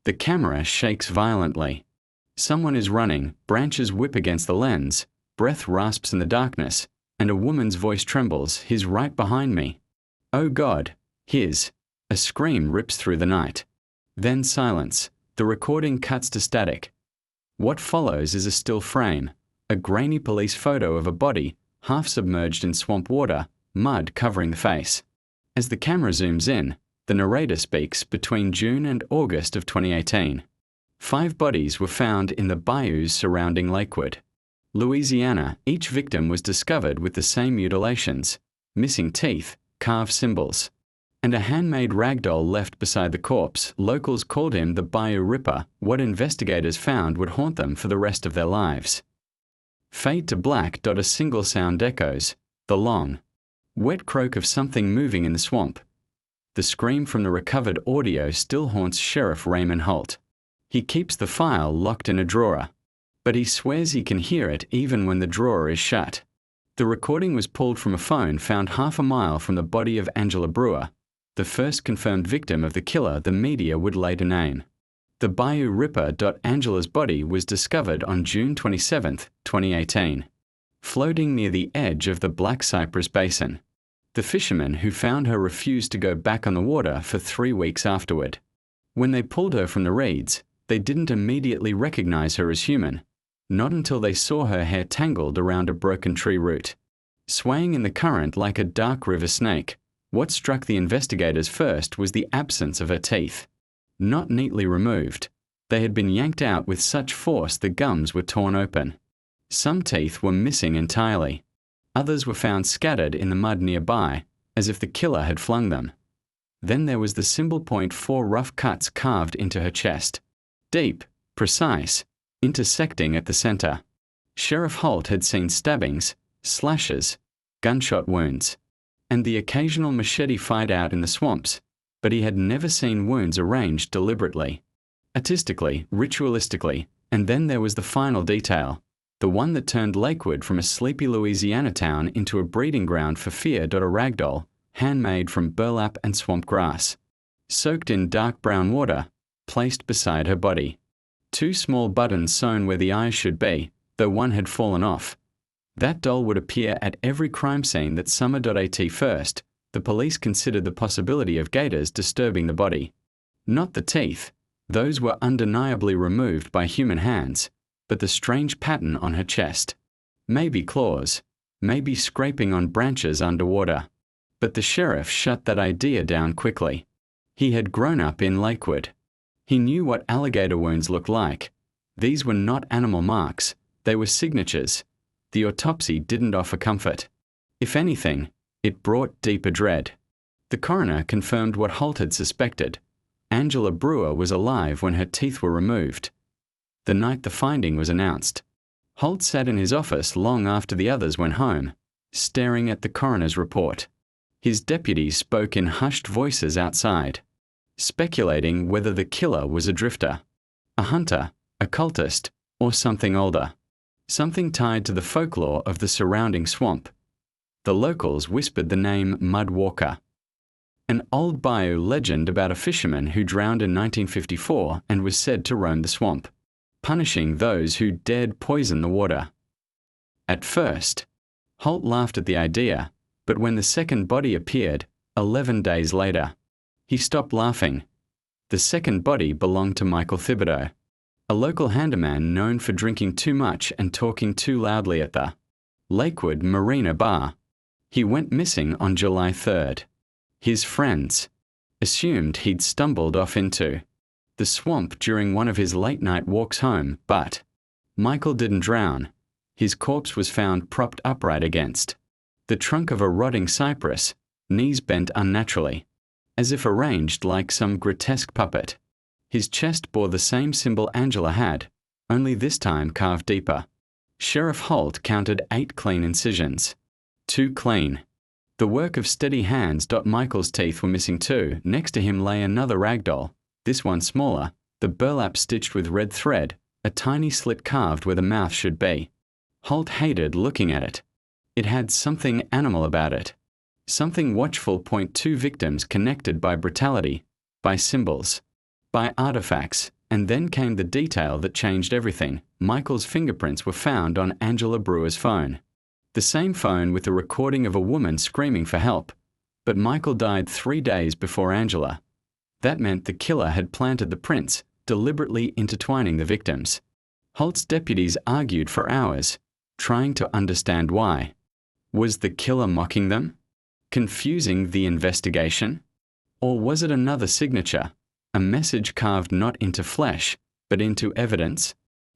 The camera shakes violently. Someone is running, branches whip against the lens, breath rasps in the darkness, and a woman's voice trembles, "He's right behind me." Oh God, his. A scream rips through the night. Then silence. The recording cuts to static. What follows is a still frame, a grainy police photo of a body, half submerged in swamp water, mud covering the face. As the camera zooms in, the narrator speaks between June and August of 2018. 5 bodies were found in the bayous surrounding Lakewood, Louisiana. Each victim was discovered with the same mutilations, missing teeth, carved symbols, and a handmade ragdoll left beside the corpse. Locals called him the Bayou Ripper, what investigators found would haunt them for the rest of their lives. Fade to black. A single sound echoes, the long, wet croak of something moving in the swamp. The scream from the recovered audio still haunts Sheriff Raymond Holt. He keeps the file locked in a drawer, but he swears he can hear it even when the drawer is shut. The recording was pulled from a phone found half a mile from the body of Angela Brewer, the first confirmed victim of the killer the media would later name. The Bayou Ripper. Angela's body was discovered on June 27, 2018, floating near the edge of the Black Cypress Basin. The fishermen who found her refused to go back on the water for 3 weeks afterward. When they pulled her from the reeds, they didn't immediately recognize her as human, not until they saw her hair tangled around a broken tree root, swaying in the current like a dark river snake. What struck the investigators first was the absence of her teeth. Not neatly removed, they had been yanked out with such force the gums were torn open. Some teeth were missing entirely. Others were found scattered in the mud nearby, as if the killer had flung them. Then there was the symbol point 4 rough cuts carved into her chest. Deep, precise, intersecting at the center. Sheriff Holt had seen stabbings, slashes, gunshot wounds, and the occasional machete fight out in the swamps, but he had never seen wounds arranged deliberately, artistically, ritualistically. And then there was the final detail, the one that turned Lakewood from a sleepy Louisiana town into a breeding ground for fear. A ragdoll, handmade from burlap and swamp grass, soaked in dark brown water, placed beside her body. 2 small buttons sewn where the eyes should be, though one had fallen off. That doll would appear at every crime scene that summer.at. First, the police considered the possibility of gators disturbing the body. Not the teeth, those were undeniably removed by human hands, but the strange pattern on her chest. Maybe claws, maybe scraping on branches underwater. But the sheriff shut that idea down quickly. He had grown up in Lakewood. He knew what alligator wounds looked like. These were not animal marks, they were signatures. The autopsy didn't offer comfort. If anything, it brought deeper dread. The coroner confirmed what Holt had suspected. Angela Brewer was alive when her teeth were removed. The night the finding was announced, Holt sat in his office long after the others went home, staring at the coroner's report. His deputies spoke in hushed voices outside, speculating whether the killer was a drifter, a hunter, a cultist, or something older. Something tied to the folklore of the surrounding swamp. The locals whispered the name Mud Walker, an old bayou legend about a fisherman who drowned in 1954 and was said to roam the swamp, punishing those who dared poison the water. At first, Holt laughed at the idea, but when the second body appeared, 11 days later, he stopped laughing. The second body belonged to Michael Thibodeau, a local handyman known for drinking too much and talking too loudly at the Lakewood Marina Bar. He went missing on July 3rd. His friends assumed he'd stumbled off into the swamp during one of his late-night walks home, but Michael didn't drown. His corpse was found propped upright against the trunk of a rotting cypress, knees bent unnaturally, as if arranged like some grotesque puppet. His chest bore the same symbol Angela had, only this time carved deeper. Sheriff Holt counted 8 clean incisions. 2 clean. The work of steady hands. Michael's teeth were missing too. Next to him lay another ragdoll, this one smaller, the burlap stitched with red thread, a tiny slit carved where the mouth should be. Holt hated looking at it. It had something animal about it. Something watchful. 2 victims connected by brutality, by symbols, by artifacts, And then came the detail that changed everything. Michael's fingerprints were found on Angela Brewer's phone. The same phone with a recording of a woman screaming for help. But Michael died 3 days before Angela. That meant the killer had planted the prints, deliberately intertwining the victims. Holt's deputies argued for hours, trying to understand why. Was the killer mocking them? Confusing the investigation? Or was it another signature? A message carved not into flesh, but into evidence?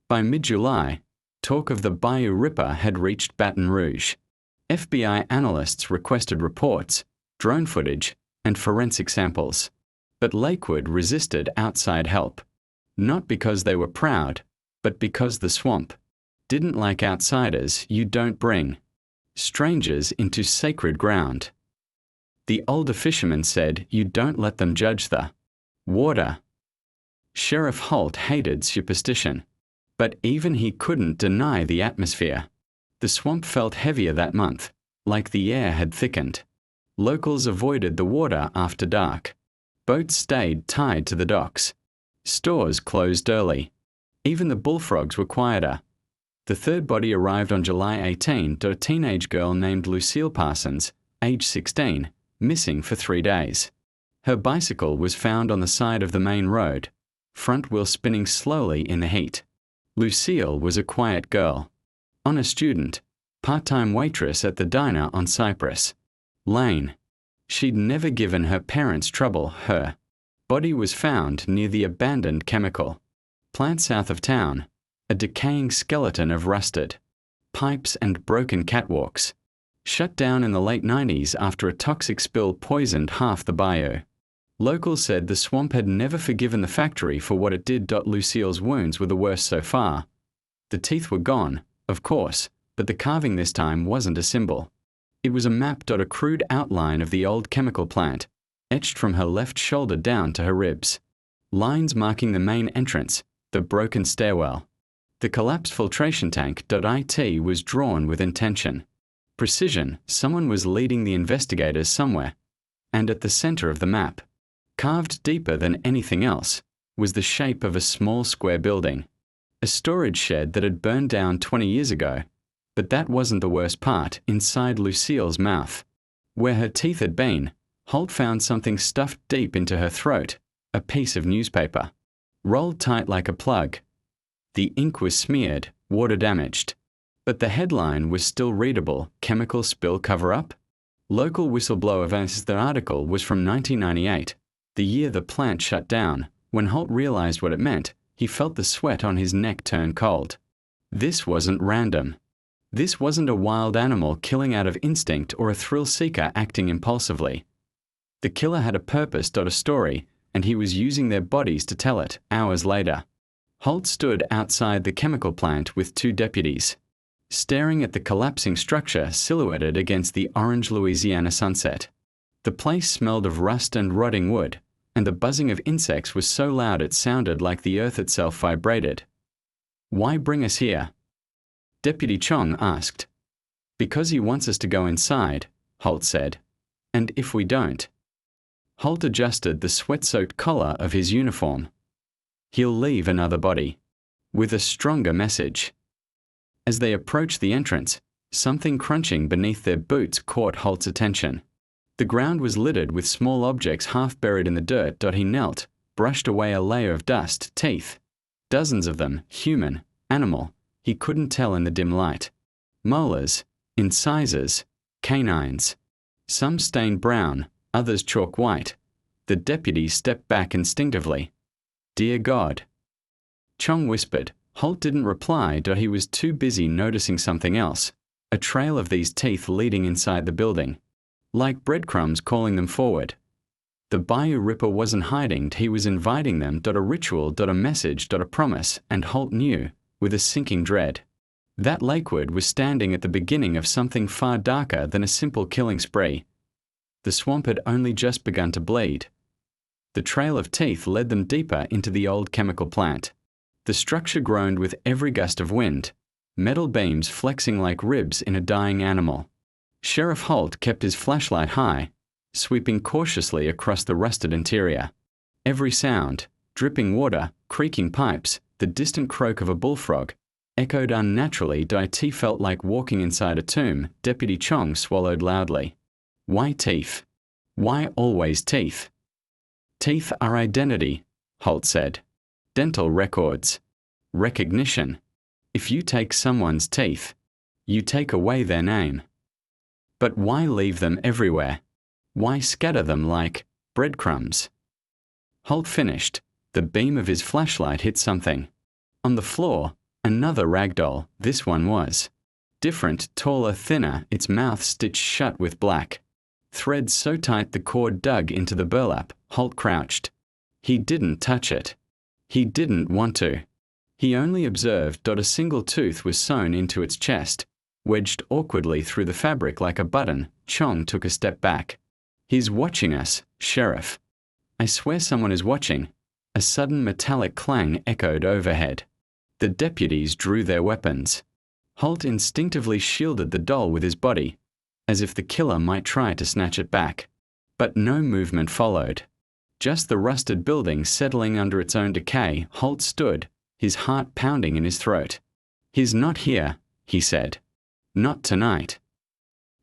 By mid-July, talk of the Bayou Ripper had reached Baton Rouge. FBI analysts requested reports, drone footage, and forensic samples. But Lakewood resisted outside help. Not because they were proud, but because the swamp didn't like outsiders. You don't bring strangers into sacred ground. The older fisherman said you don't let them judge the water. Sheriff Holt hated superstition, but even he couldn't deny the atmosphere. The swamp felt heavier that month, like the air had thickened. Locals avoided the water after dark. Boats stayed tied to the docks. Stores closed early. Even the bullfrogs were quieter. The third body arrived on July 18, a teenage girl named Lucille Parsons, age 16, missing for 3 days. Her bicycle was found on the side of the main road, front wheel spinning slowly in the heat. Lucille was a quiet girl. Honor student, part-time waitress at the diner on Cypress Lane. She'd never given her parents trouble. Her body was found near the abandoned chemical plant south of town, a decaying skeleton of rusted pipes and broken catwalks. Shut down in the late 90s after a toxic spill poisoned half the bayou. Locals said the swamp had never forgiven the factory for what it did. Lucille's wounds were the worst so far. The teeth were gone, of course, but the carving this time wasn't a symbol. It was a map. A crude outline of the old chemical plant, etched from her left shoulder down to her ribs. Lines marking the main entrance, the broken stairwell. The collapsed filtration tank. It was drawn with intention. Precision. Someone was leading the investigators somewhere. And at the center of the map, carved deeper than anything else, was the shape of a small square building. A storage shed that had burned down 20 years ago. But that wasn't the worst part. Inside Lucille's mouth, where her teeth had been, Holt found something stuffed deep into her throat, a piece of newspaper, rolled tight like a plug. The ink was smeared, water damaged. But the headline was still readable: Chemical Spill Cover-Up? Local whistleblower versus the article was from 1998, the year the plant shut down. When Holt realized what it meant, he felt the sweat on his neck turn cold. This wasn't random. This wasn't a wild animal killing out of instinct or a thrill seeker acting impulsively. The killer had a purpose. A story, and he was using their bodies to tell it. Hours later, Holt stood outside the chemical plant with 2 deputies, staring at the collapsing structure silhouetted against the orange Louisiana sunset. The place smelled of rust and rotting wood, and the buzzing of insects was so loud it sounded like the earth itself vibrated. "Why bring us here?" Deputy Chong asked. "Because he wants us to go inside," Holt said. "And if we don't?" Holt adjusted the sweat-soaked collar of his uniform. "He'll leave another body, with a stronger message." As they approached the entrance, something crunching beneath their boots caught Holt's attention. The ground was littered with small objects half buried in the dirt. He knelt, brushed away a layer of dust. Teeth. Dozens of them, human, animal. He couldn't tell in the dim light. Molars, incisors, canines. Some stained brown, others chalk white. The deputy stepped back instinctively. "Dear God." Chong whispered. Holt didn't reply. He was too busy noticing something else. A trail of these teeth leading inside the building, like breadcrumbs calling them forward. The Bayou Ripper wasn't hiding. He was inviting them. A ritual. A message. A promise. And Holt knew, with a sinking dread, that Lakewood was standing at the beginning of something far darker than a simple killing spree. The swamp had only just begun to bleed. The trail of teeth led them deeper into the old chemical plant. The structure groaned with every gust of wind, metal beams flexing like ribs in a dying animal. Sheriff Holt kept his flashlight high, sweeping cautiously across the rusted interior. Every sound, Dripping water, creaking pipes, the distant croak of a bullfrog echoed unnaturally. T felt like walking inside a tomb. Deputy Chong swallowed loudly. Why teeth? Why always teeth? Teeth are identity, Holt said. Dental records. Recognition. If you take someone's teeth, you take away their name. But why leave them everywhere? Why scatter them like breadcrumbs? Holt finished. The beam of his flashlight hit something. On the floor, another ragdoll. This one was different, taller, thinner, its mouth stitched shut with black threads so tight the cord dug into the burlap. Holt crouched. He didn't touch it. He didn't want to. He only observed. A single tooth was sewn into its chest, wedged awkwardly through the fabric like a button. Chong took a step back. He's watching us, Sheriff. I swear someone is watching. A sudden metallic clang echoed overhead. The deputies drew their weapons. Holt instinctively shielded the doll with his body, as if the killer might try to snatch it back. But no movement followed. Just the rusted building settling under its own decay. Holt stood, his heart pounding in his throat. He's not here, he said. Not tonight.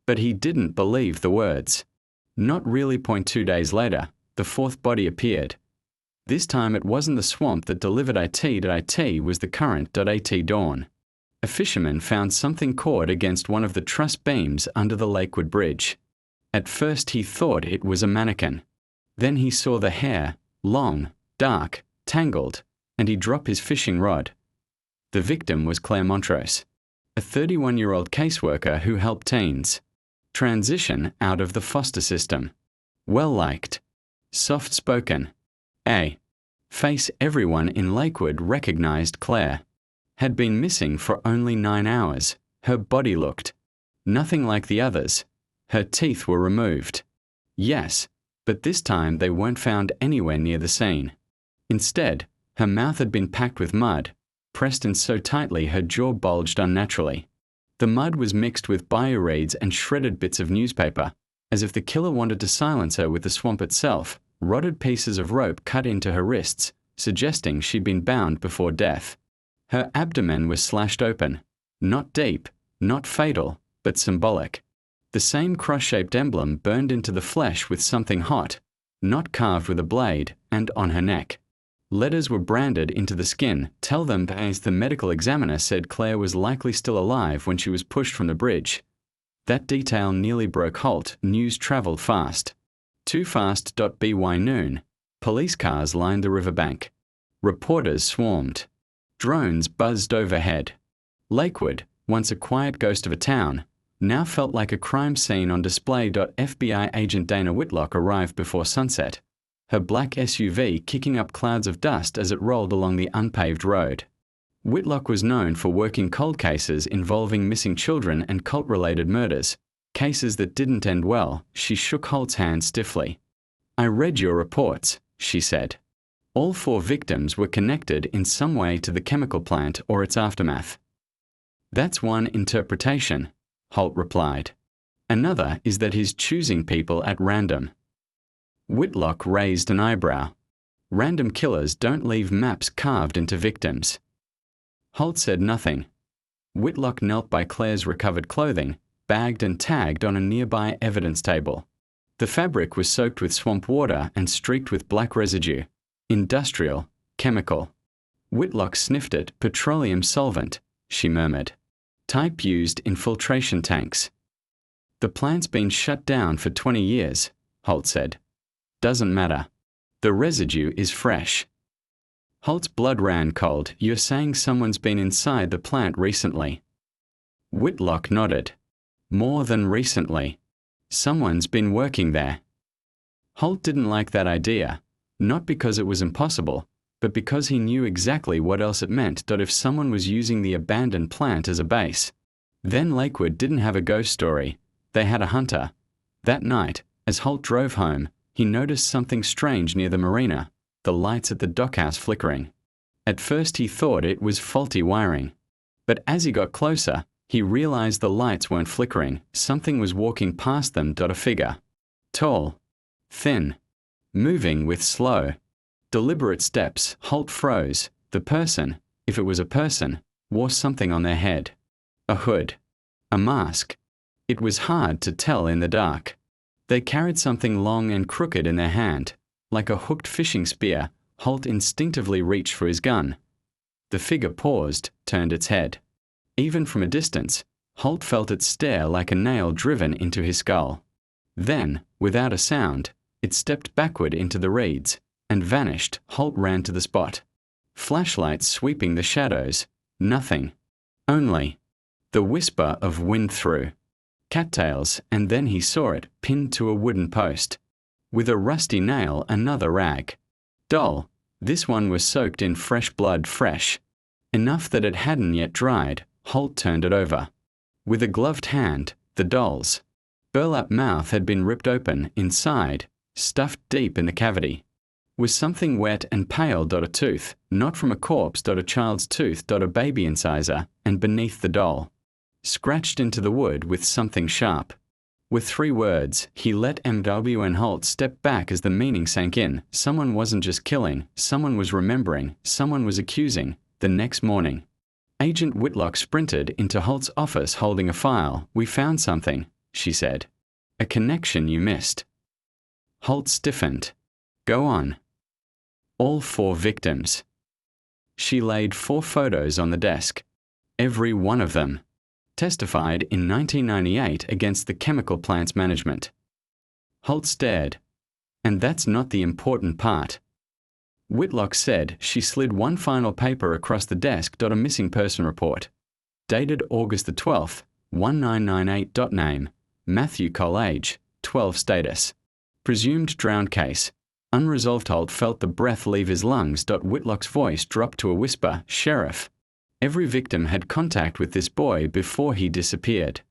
But he didn't believe the words. Not really. 2 days later, the fourth body appeared. This time it wasn't the swamp that delivered it was the current. At dawn. A fisherman found something caught against one of the truss beams under the Lakewood Bridge. At first he thought it was a mannequin. Then he saw the hair, long, dark, tangled, and he dropped his fishing rod. The victim was Claire Montrose, a 31-year-old caseworker who helped teens transition out of the foster system. Well-liked, soft-spoken, face everyone in Lakewood recognized Claire. Had been missing for only 9 hours. Her body looked nothing like the others. Her teeth were removed. Yes, but this time they weren't found anywhere near the scene. Instead, her mouth had been packed with mud, pressed in so tightly her jaw bulged unnaturally. The mud was mixed with bio-reeds and shredded bits of newspaper, as if the killer wanted to silence her with the swamp itself. Rotted pieces of rope cut into her wrists, suggesting she'd been bound before death. Her abdomen was slashed open. Not deep, not fatal, but symbolic. The same cross-shaped emblem burned into the flesh with something hot, not carved with a blade, and on her neck. Letters were branded into the skin. Tell them, as the medical examiner said Claire was likely still alive when she was pushed from the bridge. That detail nearly broke Holt. News travelled fast. Too fast. By noon, police cars lined the riverbank. Reporters swarmed. Drones buzzed overhead. Lakewood, once a quiet ghost of a town, now felt like a crime scene on display. FBI agent Dana Whitlock arrived before sunset, her black SUV kicking up clouds of dust as it rolled along the unpaved road. Whitlock was known for working cold cases involving missing children and cult-related murders, cases that didn't end well. She shook Holt's hand stiffly. I read your reports, she said. All 4 victims were connected in some way to the chemical plant or its aftermath. That's one interpretation, Holt replied. Another is that he's choosing people at random. Whitlock raised an eyebrow. Random killers don't leave maps carved into victims. Holt said nothing. Whitlock knelt by Claire's recovered clothing, bagged and tagged on a nearby evidence table. The fabric was soaked with swamp water and streaked with black residue. Industrial, chemical. Whitlock sniffed it. Petroleum solvent, she murmured. Type used in filtration tanks. The plant's been shut down for 20 years, Holt said. Doesn't matter. The residue is fresh. Holt's blood ran cold. You're saying someone's been inside the plant recently? Whitlock nodded. More than recently. Someone's been working there. Holt didn't like that idea. Not because it was impossible, but because he knew exactly what else it meant. If someone was using the abandoned plant as a base. Then Lakewood didn't have a ghost story. They had a hunter. That night, as Holt drove home, he noticed something strange near the marina, the lights at the dockhouse flickering. At first he thought it was faulty wiring. But as he got closer, he realized the lights weren't flickering. Something was walking past them. A figure. Tall. Thin. Moving with slow, Deliberate steps. Holt froze. The person, if it was a person, wore something on their head. A hood. A mask. It was hard to tell in the dark. They carried something long and crooked in their hand. Like a hooked fishing spear, Holt instinctively reached for his gun. The figure paused, turned its head. Even from a distance, Holt felt it stare like a nail driven into his skull. Then, without a sound, it stepped backward into the reeds and vanished. Holt ran to the spot. Flashlights sweeping the shadows. Nothing. Only the whisper of wind through cattails, and then he saw it pinned to a wooden post. With a rusty nail, another rag. Dull. This one was soaked in fresh blood, fresh. Enough that it hadn't yet dried. Holt turned it over. With a gloved hand, the doll's burlap mouth had been ripped open. Inside, stuffed deep in the cavity, was something wet and pale. A tooth, not from a corpse. A child's tooth. A baby incisor, and beneath the doll, scratched into the wood with something sharp. With 3 words, he let MWN Holt step back as the meaning sank in. Someone wasn't just killing, someone was remembering, someone was accusing. The next morning, Agent Whitlock sprinted into Holt's office holding a file. "We found something," she said. "A connection you missed." Holt stiffened. "Go on." All 4 victims. She laid 4 photos on the desk. Every one of them testified in 1998 against the chemical plant's management. Holt stared. "And that's not the important part." Whitlock said she slid one final paper across the desk. "A missing person report. Dated August the 12th, 1998. Name, Matthew Cole. Age, 12. Status, presumed drowned case. Unresolved." Holt felt the breath leave his lungs. Whitlock's voice dropped to a whisper. "Sheriff, every victim had contact with this boy before he disappeared."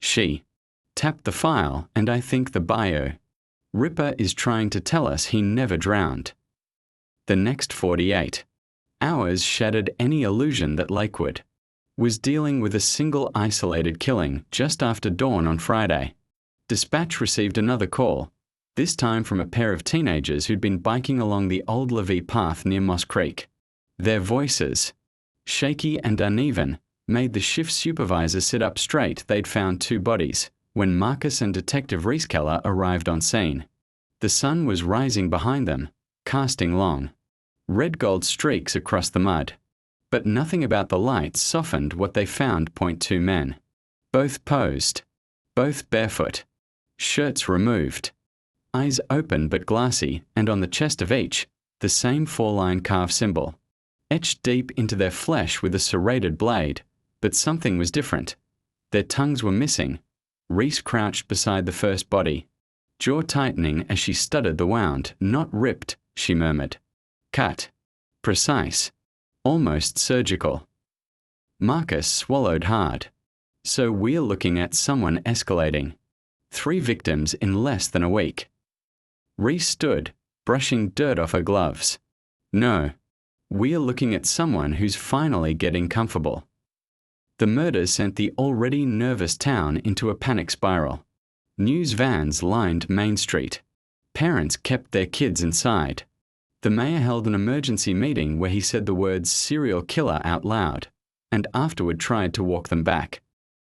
She tapped the file, "And I think the bio Ripper is trying to tell us he never drowned." The next 48 hours shattered any illusion that Lakewood was dealing with a single isolated killing. Just after dawn on Friday, dispatch received another call, this time from a pair of teenagers who'd been biking along the old Levee path near Moss Creek. Their voices, shaky and uneven, made the shift supervisor sit up straight. They'd found 2 bodies when Marcus and Detective Reeskeller arrived on scene. The sun was rising behind them, casting long, red-gold streaks across the mud. But nothing about the lights softened what they found. 2 men. Both posed. Both barefoot. Shirts removed. Eyes open but glassy, and on the chest of each, the same 4-line carved symbol, etched deep into their flesh with a serrated blade. But something was different. Their tongues were missing. Reese crouched beside the first body, jaw tightening as she studied the wound. "Not ripped," she murmured. "Cut. Precise. Almost surgical." Marcus swallowed hard. "So we're looking at someone escalating. 3 victims in less than a week." Reese stood, brushing dirt off her gloves. "No. We're looking at someone who's finally getting comfortable." The murder sent the already nervous town into a panic spiral. News vans lined Main Street. Parents kept their kids inside. The mayor held an emergency meeting where he said the words "serial killer" out loud, and afterward tried to walk them back.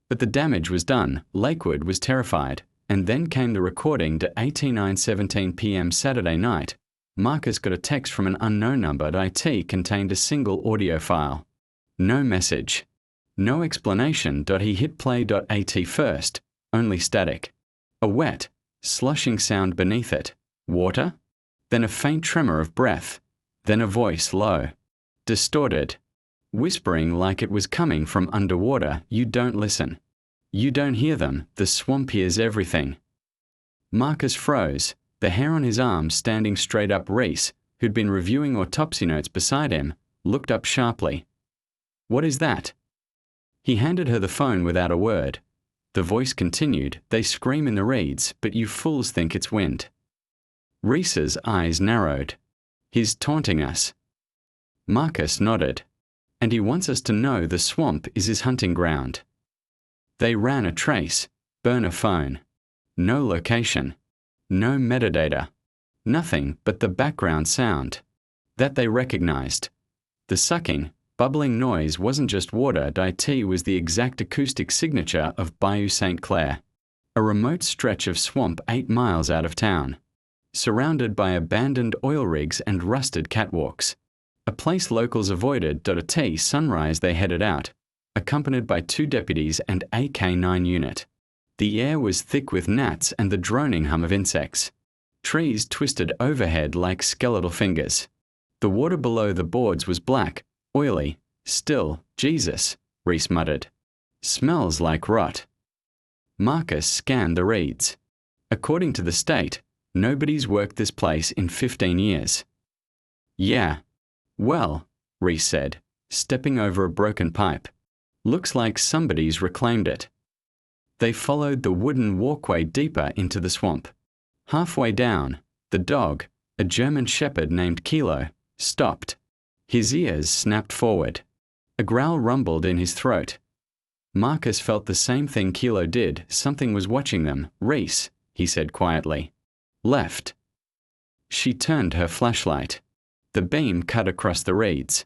But the damage was done. Lakewood was terrified. And then came the recording. To 9:17 p.m. Saturday night, Marcus got a text from an unknown number. It contained a single audio file. No message. No explanation. He hit play.at first, only static. A wet, slushing sound beneath it. Water? Then a faint tremor of breath. Then a voice, low, distorted, whispering like it was coming from underwater. "You don't listen. You don't hear them. The swamp hears everything." Marcus froze, the hair on his arm standing straight up. Reese, who'd been reviewing autopsy notes beside him, looked up sharply. "What is that?" He handed her the phone without a word. The voice continued. "They scream in the reeds, but you fools think it's wind." Reese's eyes narrowed. "He's taunting us." Marcus nodded. "And he wants us to know the swamp is his hunting ground." They ran a trace, burner phone. No location. No metadata. Nothing but the background sound. That they recognized. The sucking, bubbling noise wasn't just water. It was the exact acoustic signature of Bayou St. Clair, a remote stretch of swamp 8 miles out of town, surrounded by abandoned oil rigs and rusted catwalks. A place locals avoided. At sunrise they headed out, accompanied by 2 deputies and a K-9 unit. The air was thick with gnats and the droning hum of insects. Trees twisted overhead like skeletal fingers. The water below the boards was black, oily, still. Jesus, Reese muttered. Smells like rot. Marcus scanned the reeds. According to the state, nobody's worked this place in 15 years. Yeah. Well, Reese said, stepping over a broken pipe. Looks like somebody's reclaimed it. They followed the wooden walkway deeper into the swamp. Halfway down, the dog, a German shepherd named Kilo, stopped. His ears snapped forward. A growl rumbled in his throat. Marcus felt the same thing Kilo did. Something was watching them. Reese, he said quietly. Left. She turned her flashlight. The beam cut across the reeds.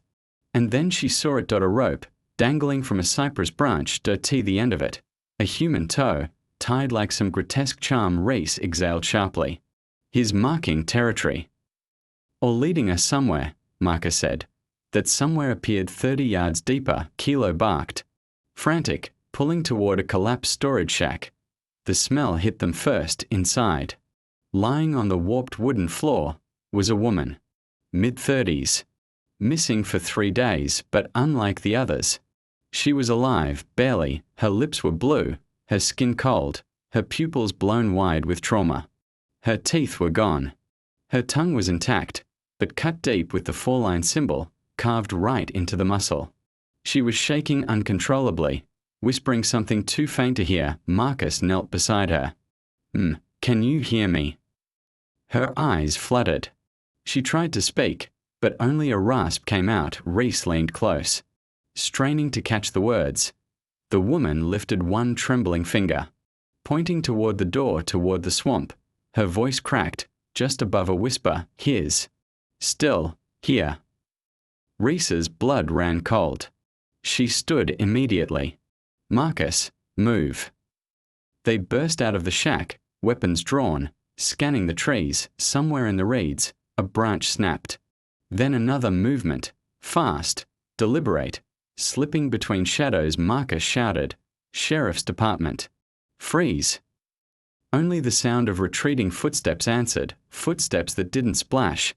And then she saw it. A rope, dangling from a cypress branch. The end of it. A human toe, tied like some grotesque charm. Reese exhaled sharply. He's marking territory. Or leading us somewhere, Marcus said. That somewhere appeared 30 yards deeper. Kilo barked. Frantic, pulling toward a collapsed storage shack. The smell hit them first inside. Lying on the warped wooden floor was a woman. Mid-30s. Missing for 3 days, but unlike the others. She was alive, barely. Her lips were blue, her skin cold, her pupils blown wide with trauma. Her teeth were gone. Her tongue was intact, but cut deep with the 4-line symbol, carved right into the muscle. She was shaking uncontrollably, whispering something too faint to hear. Marcus knelt beside her. Can you hear me? Her eyes fluttered. She tried to speak, but only a rasp came out. Reese leaned close, straining to catch the words. The woman lifted one trembling finger, pointing toward the door toward the swamp. Her voice cracked, just above a whisper. His. Still, here. Reese's blood ran cold. She stood immediately. Marcus, move. They burst out of the shack, weapons drawn, scanning the trees. Somewhere in the reeds, a branch snapped. Then another movement, fast, deliberate, slipping between shadows. Marcus shouted, Sheriff's Department. Freeze. Only the sound of retreating footsteps answered, footsteps that didn't splash,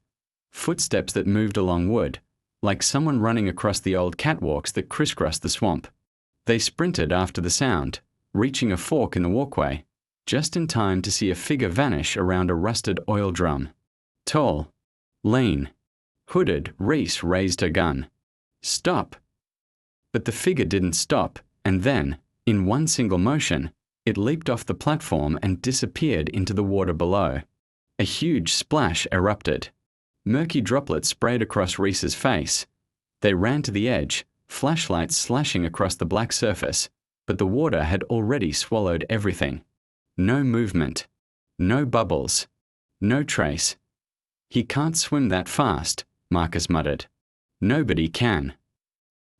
footsteps that moved along wood, like someone running across the old catwalks that crisscrossed the swamp. They sprinted after the sound, reaching a fork in the walkway, just in time to see a figure vanish around a rusted oil drum. Tall, lean, hooded. Reese raised her gun. Stop! But the figure didn't stop, and then, in one single motion, it leaped off the platform and disappeared into the water below. A huge splash erupted. Murky droplets sprayed across Reese's face. They ran to the edge, flashlights slashing across the black surface, but the water had already swallowed everything. No movement. No bubbles. No trace. He can't swim that fast, Marcus muttered. Nobody can.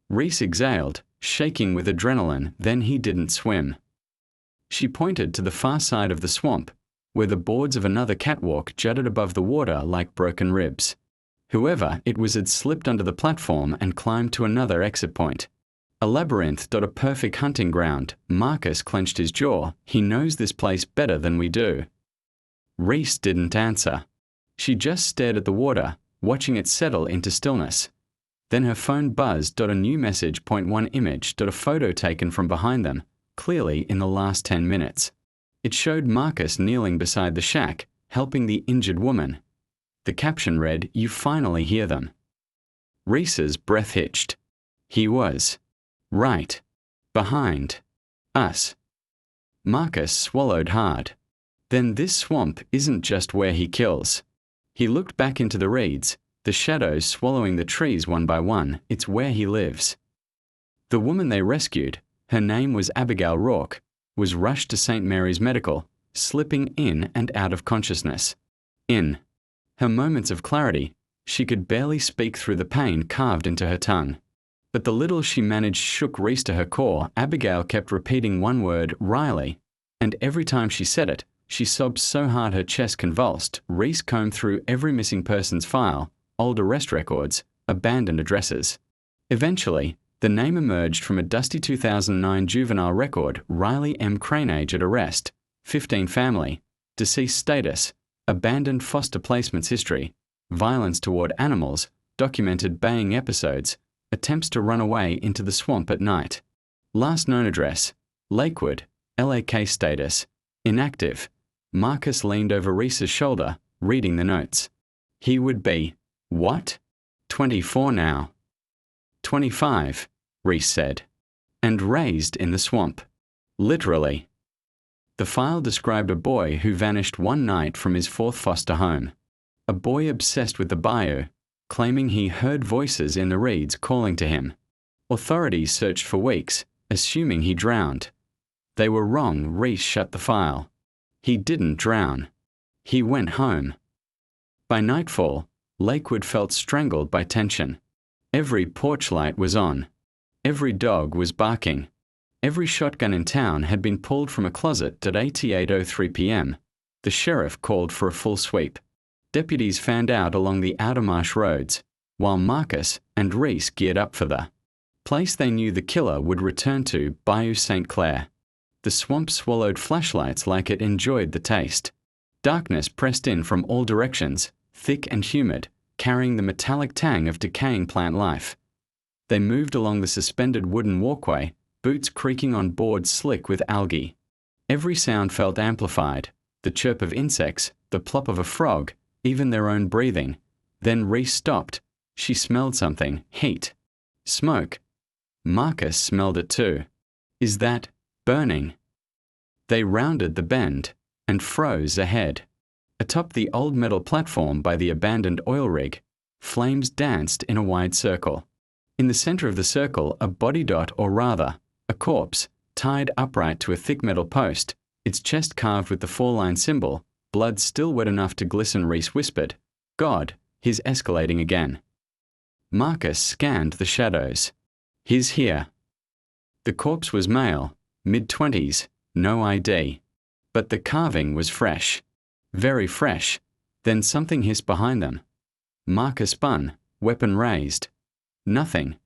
Reese exhaled, shaking with adrenaline. Then he didn't swim. She pointed to the far side of the swamp, where the boards of another catwalk jutted above the water like broken ribs. Whoever it was had slipped under the platform and climbed to another exit point. A labyrinth. A perfect hunting ground. Marcus clenched his jaw. He knows this place better than we do. Reese didn't answer. She just stared at the water, watching it settle into stillness. Then her phone buzzed. A new message. .1 image. A photo taken from behind them, clearly in the last 10 minutes. It showed Marcus kneeling beside the shack, helping the injured woman. The caption read, You finally hear them. Reese's breath hitched. He was right behind us. Marcus swallowed hard. Then this swamp isn't just where he kills. He looked back into the reeds, the shadows swallowing the trees one by one. It's where he lives. The woman they rescued, her name was Abigail Rourke, was rushed to St. Mary's Medical, slipping in and out of consciousness. In. Her moments of clarity, she could barely speak through the pain carved into her tongue. But the little she managed shook Reese to her core. Abigail kept repeating one word, Riley, and every time she said it, she sobbed so hard her chest convulsed. Reese combed through every missing person's file, old arrest records, abandoned addresses. Eventually, the name emerged from a dusty 2009 juvenile record, Riley M. Crane, age at arrest, 15 family, deceased status, abandoned foster placements history, violence toward animals, documented baying episodes, attempts to run away into the swamp at night. Last known address, Lakewood, LAK status, inactive. Marcus leaned over Reese's shoulder, reading the notes. He would be, what? 24 now. 25, Reese said. And raised in the swamp. Literally. The file described a boy who vanished one night from his fourth foster home. A boy obsessed with the bayou, claiming he heard voices in the reeds calling to him. Authorities searched for weeks, assuming he drowned. They were wrong. Reese shut the file. He didn't drown. He went home. By nightfall, Lakewood felt strangled by tension. Every porch light was on. Every dog was barking. Every shotgun in town had been pulled from a closet at 8:03 p.m. The sheriff called for a full sweep. Deputies fanned out along the outer marsh roads, while Marcus and Reese geared up for the place they knew the killer would return to, Bayou St. Clair. The swamp swallowed flashlights like it enjoyed the taste. Darkness pressed in from all directions, thick and humid, carrying the metallic tang of decaying plant life. They moved along the suspended wooden walkway, boots creaking on boards slick with algae. Every sound felt amplified, the chirp of insects, the plop of a frog, even their own breathing. Then Reese stopped. She smelled something, heat. Smoke. Marcus smelled it too. Is that burning? They rounded the bend and froze ahead. Atop the old metal platform by the abandoned oil rig, flames danced in a wide circle. In the center of the circle, a body dot, or rather, a corpse, tied upright to a thick metal post, its chest carved with the four-line symbol, blood still wet enough to glisten. Reese whispered, God, he's escalating again. Marcus scanned the shadows. He's here. The corpse was male, mid-20s, no ID. But the carving was fresh. Very fresh. Then something hissed behind them. Marcus spun, weapon raised. Nothing.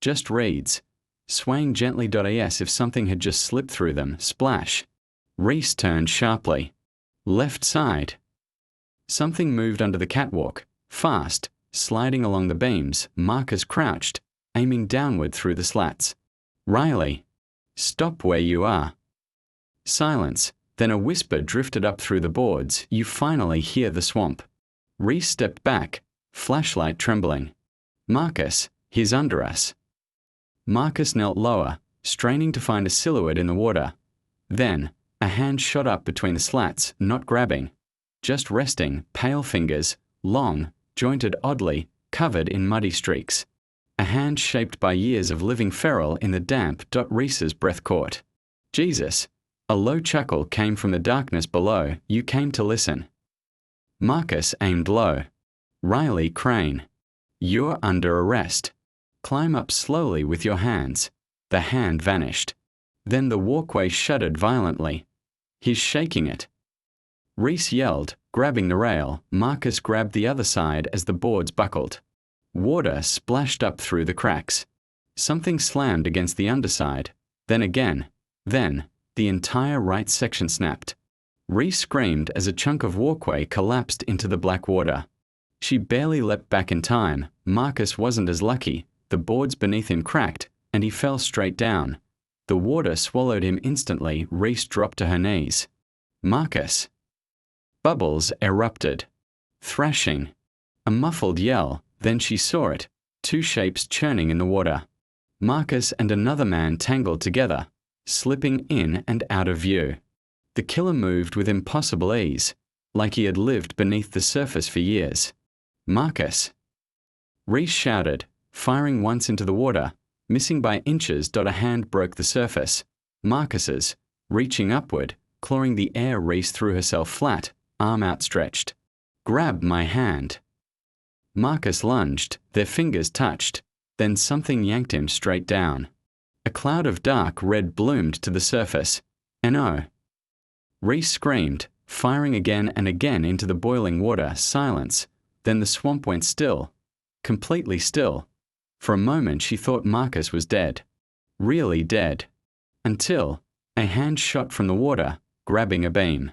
Just reeds. Swaying gently. As if something had just slipped through them. Splash. Reese turned sharply. Left side. Something moved under the catwalk. Fast. Sliding along the beams. Marcus crouched, aiming downward through the slats. Riley. Stop where you are. Silence. Then a whisper drifted up through the boards. You finally hear the swamp. Reese stepped back, flashlight trembling. Marcus, he's under us. Marcus knelt lower, straining to find a silhouette in the water. Then, a hand shot up between the slats, not grabbing. Just resting, pale fingers, long, jointed oddly, covered in muddy streaks. A hand shaped by years of living feral in the damp. Reese's breath caught. Jesus. A low chuckle came from the darkness below. You came to listen. Marcus aimed low. Riley Crane. You're under arrest. Climb up slowly with your hands. The hand vanished. Then the walkway shuddered violently. He's shaking it. Reese yelled, grabbing the rail. Marcus grabbed the other side as the boards buckled. Water splashed up through the cracks. Something slammed against the underside. Then again. Then, the entire right section snapped. Reese screamed as a chunk of walkway collapsed into the black water. She barely leapt back in time. Marcus wasn't as lucky. The boards beneath him cracked, and he fell straight down. The water swallowed him instantly. Reese dropped to her knees. Marcus. Bubbles erupted. Thrashing. A muffled yell. Then she saw it. Two shapes churning in the water. Marcus and another man tangled together, slipping in and out of view. The killer moved with impossible ease, like he had lived beneath the surface for years. Marcus. Reese shouted, firing once into the water, missing by inches. A hand broke the surface. Marcus's, reaching upward, clawing the air. Reese threw herself flat, arm outstretched. Grab my hand. Marcus lunged, their fingers touched, then something yanked him straight down. A cloud of dark red bloomed to the surface. "No!" Reese screamed, firing again and again into the boiling water. Silence. Then the swamp went still. Completely still. For a moment she thought Marcus was dead. Really dead. Until a hand shot from the water, grabbing a beam.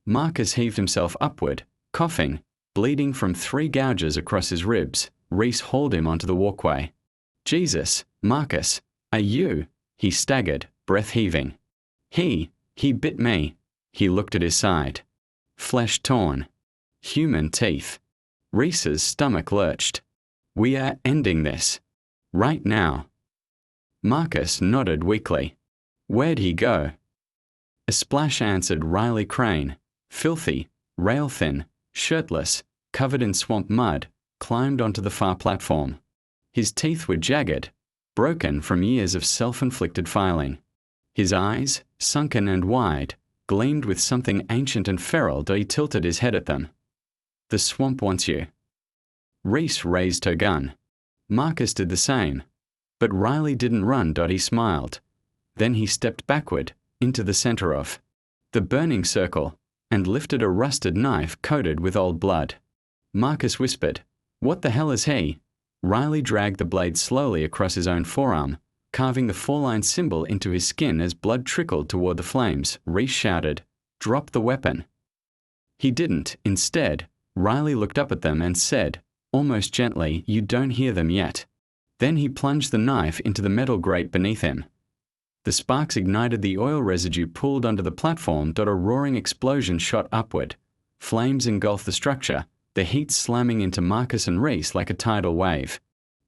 Marcus heaved himself upward, coughing, bleeding from 3 gouges across his ribs. Reese hauled him onto the walkway. "Jesus, Marcus, are you?" He staggered, breath heaving. He bit me." He looked at his side. Flesh torn. Human teeth. Reese's stomach lurched. "We are ending this. Right now." Marcus nodded weakly. "Where'd he go?" A splash answered Riley Crane, filthy, rail-thin, shirtless, covered in swamp mud, climbed onto the far platform. His teeth were jagged, broken from years of self-inflicted filing. His eyes, sunken and wide, gleamed with something ancient and feral. He tilted his head at them. "The swamp wants you." Reese raised her gun. Marcus did the same. But Riley didn't run. He smiled. Then he stepped backward, into the center of the burning circle, and lifted a rusted knife coated with old blood. Marcus whispered, "What the hell is he?" Riley dragged the blade slowly across his own forearm, carving the 4-line symbol into his skin as blood trickled toward the flames. Reese shouted, "Drop the weapon." He didn't. Instead, Riley looked up at them and said, almost gently, "You don't hear them yet." Then he plunged the knife into the metal grate beneath him. The sparks ignited the oil residue pooled under the platform. A roaring explosion shot upward. Flames engulfed the structure, the heat slamming into Marcus and Reese like a tidal wave.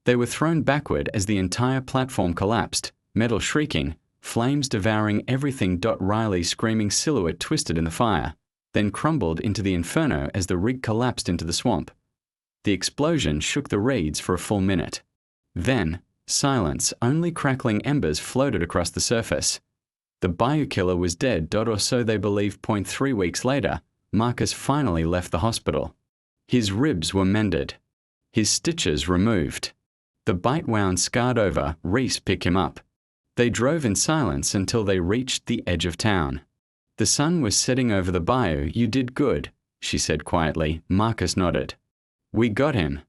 They were thrown backward as the entire platform collapsed, metal shrieking, flames devouring everything. Riley's screaming silhouette twisted in the fire, then crumbled into the inferno as the rig collapsed into the swamp. The explosion shook the reeds for a full minute. Then, silence. Only crackling embers floated across the surface. The bayou killer was dead. Or so they believed. 3 weeks later, Marcus finally left the hospital. His ribs were mended. His stitches removed. The bite wound scarred over. Reese picked him up. They drove in silence until they reached the edge of town. The sun was setting over the bayou. "You did good," she said quietly. Marcus nodded. "We got him."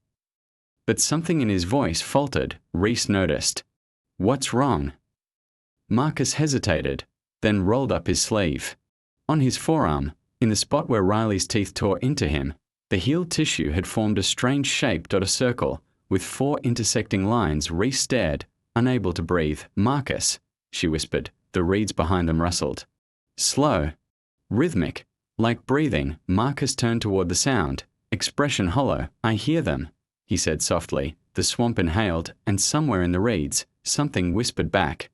But something in his voice faltered. Reese noticed. "What's wrong?" Marcus hesitated, then rolled up his sleeve. On his forearm, in the spot where Riley's teeth tore into him, the healed tissue had formed a strange shape. A circle, with 4 intersecting lines. Reese stared, unable to breathe. "Marcus," she whispered. The reeds behind them rustled. Slow, rhythmic, like breathing. Marcus turned toward the sound, expression hollow. "I hear them," he said softly. The swamp inhaled, and somewhere in the reeds, something whispered back,